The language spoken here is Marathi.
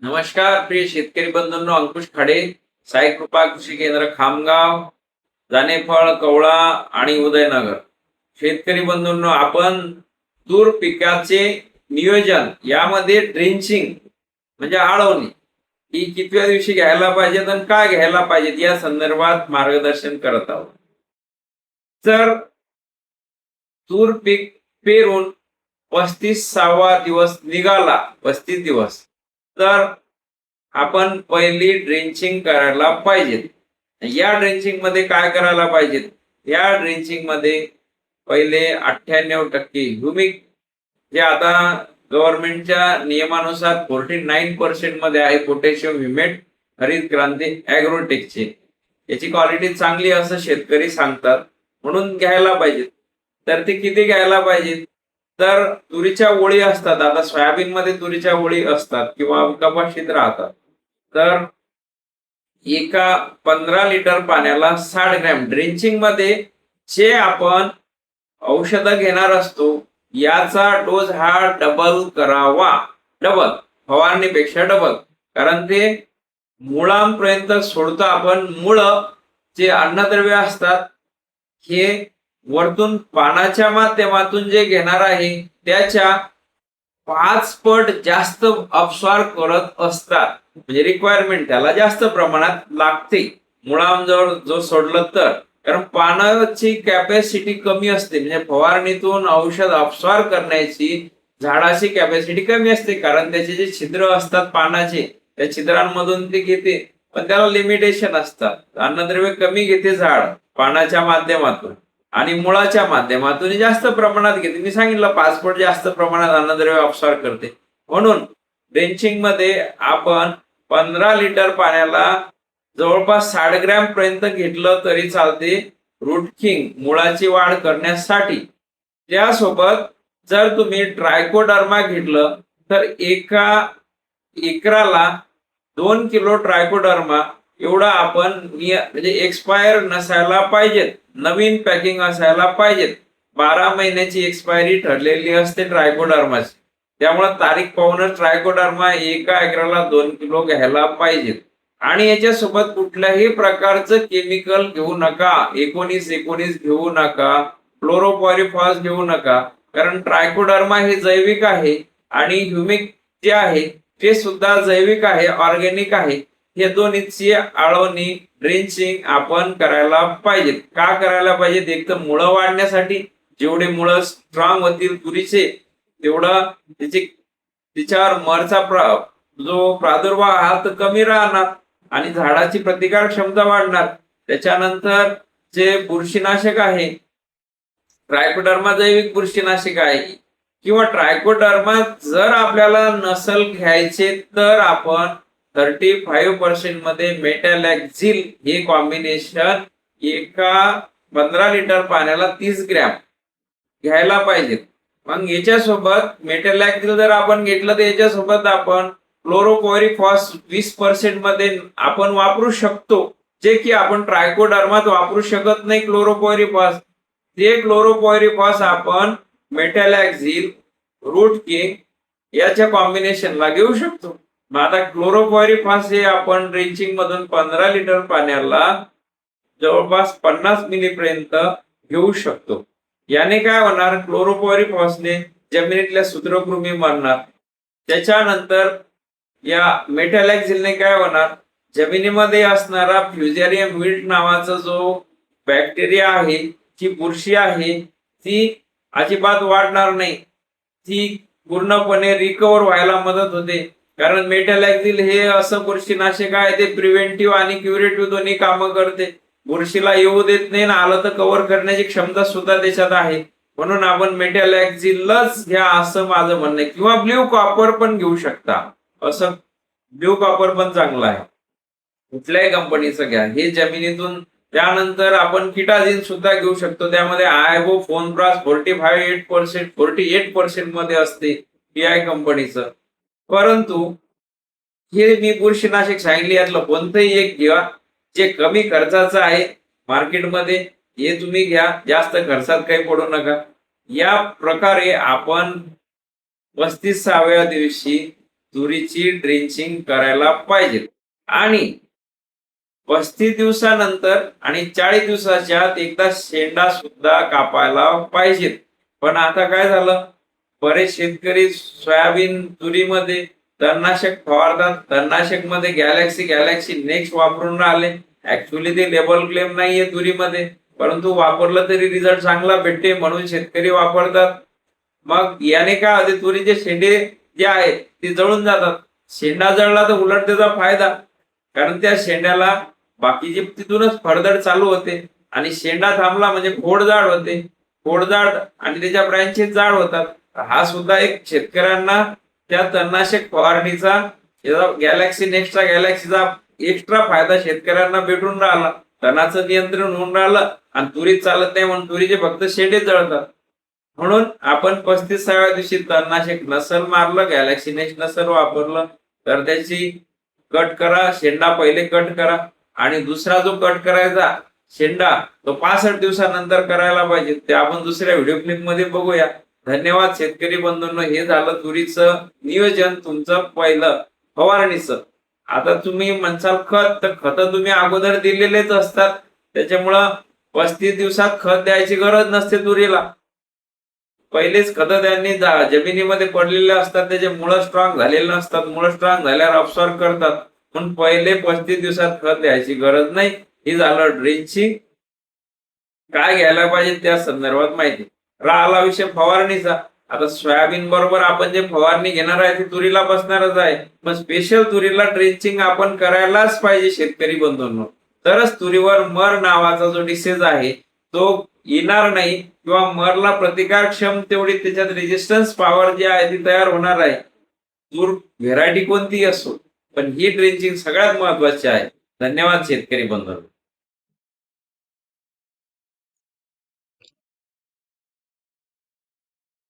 नमस्कार प्रिय शेतकरी बंधूंनो, अंकुश खाडे, साई कृपा कृषी केंद्र खामगाव, जानेफळ, कवळा आणि उदयनगर. शेतकरी बंधूंनो, आपण तूर पिकाचे नियोजन यामध्ये ड्रेंचिंग म्हणजे आळवणी ही कितव्या दिवशी घ्यायला पाहिजेत आणि काय घ्यायला पाहिजेत या संदर्भात मार्गदर्शन करत आहोत. तर तूर पीक पेरून 35वा दिवस निघाला, 35 दिवस, तर आपण पहिली ड्रेंचिंग करायला पाहिजे. या ड्रेंचिंग मध्ये काय करायला पाहिजे? या ड्रेंचिंग मध्ये पहिले 98% ह्युमिक, जे आता गव्हर्नमेंटच्या नियमानुसार 49% मध्ये आहे, पोटॅशियम ह्युमेट हरित क्रांती ॲग्रोटेकचे. याची क्वालिटी चांगली असं शेतकरी सांगतात, म्हणून घ्यायला पाहिजे. तर ते किती घ्यायला पाहिजे? तर तुरीच्या ओळी असतात, आता सोयाबीन मध्ये तुरीच्या ओळी असतात किंवा कपाशीत राहतात. तर एका 15 लिटर पाण्याला 60 ग्रॅम ड्रेंचिंग मध्ये जे आपण औषधं घेणार असतो याचा डोस हा डबल करावा. डबल फवारणीपेक्षा डबल, कारण ते मुळांपर्यंत सोडतो आपण. मुळ जे अन्नद्रव्य असतात हे वरतून पानाच्या माध्यमातून जे घेणार आहे त्याच्या 5 पट जास्त अपस्वार करत असतात. म्हणजे रिक्वायरमेंट त्याला जास्त प्रमाणात लागते मुळांजवळ जो सोडलं तर. कारण पानाची कॅपॅसिटी कमी असते, म्हणजे फवारणीतून औषध अपस्वार करण्याची झाडाची कॅपॅसिटी कमी असते, कारण त्याचे जे छिद्र असतात पानाचे, त्या छिद्रांमधून ते घेते, पण त्याला लिमिटेशन असतात. अन्नद्रव्य कमी घेते झाड पानाच्या माध्यमातून आणि मुळाच्या माध्यमातून जास्त प्रमाणात घेते. मी सांगितलं 5 पट जास्त प्रमाणात अन्नद्रव्य अपसार करते. म्हणून ड्रेंचिंग मध्ये आपण 15 लिटर पाण्याला जवळपास 60 ग्रॅम पर्यंत घेतलं तरी चालते, रूट किंग मुळाची वाढ करण्यासाठी. त्यासोबत जर तुम्ही ट्रायकोडर्मा घेतलं तर एका एकराला 2 किलो ट्रायकोडर्मा एवढा आपण म्हणजे एक्सपायर नसायला पाहिजेत, नवीन पॅकिंग असायला पाहिजेत. 12 महिन्याची एक्सपायरी ठरलेली असते ट्रायकोडर्माची. त्यामुळे तारीख पाहूनच ट्रायकोडर्मा एका एकराला 2 किलो घ्यायला पाहिजेत. आणि याच्यासोबत कुठल्याही प्रकारचं केमिकल घेऊ नका. 19-19 घेऊ नका, क्लोरोपॉरिफॉस घेऊ नका, कारण ट्रायकोडर्मा हे जैविक आहे आणि ह्युमिक जे आहे ते सुद्धा जैविक आहे, ऑर्गॅनिक आहे. हे दोन्हीची आळवणी ड्रेंचिंग आपण करायला पाहिजे. का करायला पाहिजे? एक तर मुळं वाढण्यासाठी, जेवढे मुळं स्ट्रॉंग होतील तुरीचे तेवढं तिच्यावर मरचा जो प्रादुर्भाव हा तर कमी राहणार आणि झाडाची प्रतिकार क्षमता वाढणार. त्याच्यानंतर जे बुरशीनाशक आहे, ट्रायकोडर्मा जैविक बुरशीनाशक आहे, किंवा ट्रायकोडर्मा जर आपल्याला नसल घ्यायचे तर आपण 35% मध्ये मेटॅलॅक्झिल हे कॉम्बिनेशन एका 15 लिटर पाण्याला 30 ग्रॅम घ्यायला पाहिजे. मग याच्यासोबत मेटॅलॅक्झिल जर आपण घेतलं तर याच्यासोबत आपण क्लोरोपॉरिफॉस 20% मध्ये आपण वापरू शकतो, जे की आपण ट्रायकोडर्मात वापरू शकत नाही क्लोरोपॉरिफॉस. ते क्लोरोपॉरिफॉस आपण मेटॅलॅक्झिल, रूट किंग याच्या कॉम्बिनेशनला घेऊ शकतो. मग आता क्लोरोपॉरिफॉस हे आपण ड्रेंचिंग मधून 15 लिटर पाण्याला जवळपास 50 मिली पर्यंत घेऊ शकतो. याने काय होणार? क्लोरोपॉरिफॉसने जमिनीतल्या सूत्रकृमी मरणार. त्याच्यानंतर या मेटॅलॅक्झिलने काय होणार? जमिनीमध्ये असणारा फ्युजेरियम विल्ट नावाचा जो बॅक्टेरिया आहे, जी बुरशी आहे, ती अजिबात वाढणार नाही. ती पूर्णपणे रिकव्हर व्हायला मदत होते, कारण मेटॅलॅक्झिल हे असं बुरशीनाशक आहे ते प्रिव्हेंटिव्ह आणि क्युरेटिव्ह दोन्ही कामं करते. बुरशीला येऊ देत नाही ना आलं तर कव्हर करण्याची क्षमता सुद्धा त्याच्यात आहे. म्हणून आपण मेटॅलॅक्झिलच घ्या असं माझं म्हणणं आहे, किंवा ब्ल्यू कॉपर पण घेऊ शकता. असं ब्ल्यू कॉपर पण चांगलं आहे, कुठल्याही कंपनीचं घ्या, हे जमिनीतून. त्यानंतर आपण किटाझिन सुद्धा घेऊ शकतो, त्यामध्ये आयबो फोनब्रास 48% मध्ये असते पीआय कंपनीचं. परंतु हे मी बुरशीनाशक सांगितले यातलं कोणतंही एक घ्या, जे कमी खर्चाचं आहे मार्केटमध्ये, हे तुम्ही घ्या, जास्त खर्चात काही पडू नका. या प्रकारे आपण 35व्या दिवशी तुरीची ड्रेंचिंग करायला पाहिजे. आणि 35 दिवसानंतर आणि 40 दिवसाच्या आत एकदा शेंडा सुद्धा कापायला पाहिजेत. पण आता काय झालं, बरेच शेतकरी सोयाबीन तुरीमध्ये तणनाशक फवारतात. तणनाशक मध्ये गॅलॅक्सी नेक्स्ट वापरून राहिले. ऍक्च्युली ते लेबल क्लेम नाहीये तुरीमध्ये, परंतु वापरलं तरी रिझल्ट चांगला भेटते म्हणून शेतकरी वापरतात. मग याने काय होते, तुरीचे शेंडे जे आहेत ते जळून जातात. शेंडा जळला तर उलट त्याचा फायदा, कारण त्या शेंड्याला बाकीचे तिथूनच फळदड चालू होते आणि शेंडा थांबला म्हणजे खोड जाड होते. खोड जाड आणि त्याच्या ब्रँचेस जाड होतात. हा सुद्धा एक शेतकऱ्यांना त्या तणनाशक फवारणीचा गॅलॅक्सीचा एक्स्ट्रा फायदा शेतकऱ्यांना भेटून राहिला. तणाचं नियंत्रण होऊन राहिलं आणि तुरीत चालत नाही म्हणून तुरीचे फक्त शेंडे जळतात. म्हणून आपण 35व्या दिवशी तणनाशक नसल मारलं, गॅलॅक्सी नेक्स्ट नसल वापरलं तर त्याची कट करा. शेंडा पहिले कट करा आणि दुसरा जो कट करायचा शेंडा तो 65 दिवसानंतर करायला पाहिजे. ते आपण दुसऱ्या व्हिडिओ क्लिप मध्ये बघूया. धन्यवाद शेतकरी बंधूंनो. हे झालं तुरीचं नियोजन तुमचं पहिलं फवारणीचं. आता तुम्ही म्हणसाल खत, तर खत तुम्ही अगोदर दिलेलेच असतात, त्याच्यामुळं 35 दिवसात खत द्यायची गरज नसते तुरीला. पहिलेच खत त्यांनी जमिनीमध्ये पडलेले असतात, त्याचे मुळं स्ट्रॉंग झालेले नसतात. मुळं स्ट्रॉंग झाल्यावर अब्सॉर्ब करतात, पण पहिले 35 दिवसात खत द्यायची गरज नाही. ही झालं ड्रेंचिंग. काय घ्यायला पाहिजे त्या संदर्भात माहिती. राहिला विषय फवारणीचा. आता सोयाबीन बरोबर आपण जे फवारणी घेणार आहे ती तुरीला बसणारच आहे, पण स्पेशल तुरीला ड्रेंचिंग आपण करायलाच पाहिजे शेतकरी बंधूंनो. तरच तुरीवर मर नावाचा जो डिसीज आहे तो येणार नाही, किंवा मरला प्रतिकारक्षम तेवढी त्याच्यात रेजिस्टन्स पॉवर जी आहे ती तयार होणार आहे. तूर व्हेरायटी कोणतीही असो, पण ही ड्रेंचिंग सगळ्यात महत्वाची आहे. धन्यवाद शेतकरी बंधूंनो.